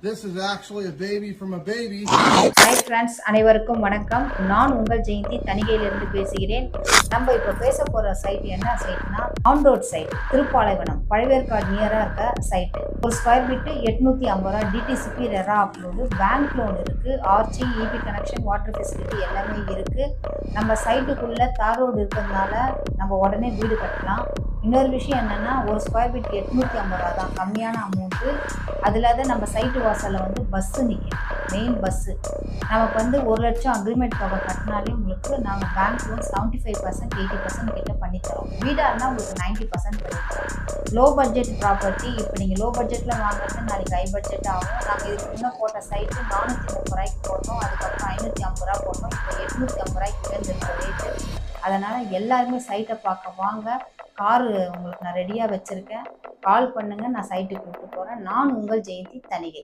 This is actually a baby from a baby. Hi friends, அனைவருக்கும் வணக்கம். நான் உங்கள் ஜெயந்தி தணிகையிலிருந்து பேசுகிறேன். நம்ம இப்போ பேச போகிற சைட் என்ன சைட்னா on road site, Thiruppalaivanam, Pazhaverkadu நியராக இருக்க சைட்டு. ஒரு ஸ்கொயர் ஃபீட்டு 850 ரூபா. DTCP RERA upload, bank loan இருக்குது, arch, EB connection, water facility எல்லாமே இருக்குது. நம்ம சைட்டுக்குள்ளே தார் ரோடு இருக்கிறதுனால நம்ம உடனே வீடு கட்டலாம். இன்னொரு விஷயம் என்னென்னா, ஒரு ஸ்கொயர் ஃபீட் 850 ரூபா தான், கம்மியான அமௌண்ட்டு. அதில் தான் நம்ம சைட்டு வாசலில் வந்து பஸ்ஸு நிற்கும், மெயின் பஸ்ஸு. நமக்கு வந்து 1 லட்சம் அக்ரிமெண்ட் தொகை கட்டினாலே உங்களுக்கு நாங்கள் பேங்க் லோன் 75% 80% கிட்ட பண்ணித்தரோம். வீடாக இருந்தால் உங்களுக்கு 90% பண்ணித்தரோம். Low budget property. இப்போ நீங்கள் லோ பட்ஜெட்டில் வாங்குறது நாளைக்கு ஹை பட்ஜெட் ஆகும். நாங்கள் இதுக்கு முன்னே போட்ட சைட்டு 430 ரூபாய்க்கு போட்டோம், அதுக்கப்புறம் 550 ரூபா போட்டோம், இப்போ 850 ரூபாய்க்கு இருக்க ரேட்டு. அதனால் எல்லாருமே சைட்டை பார்க்க வாங்க. காரு உங்களுக்கு நான் ரெடியாக வச்சுருக்கேன். கால் பண்ணுங்கள், நான் சைட்டுக்கு கூப்பிட்டு போகிறேன். நான் உங்கள் ஜெயந்தி தணிகை.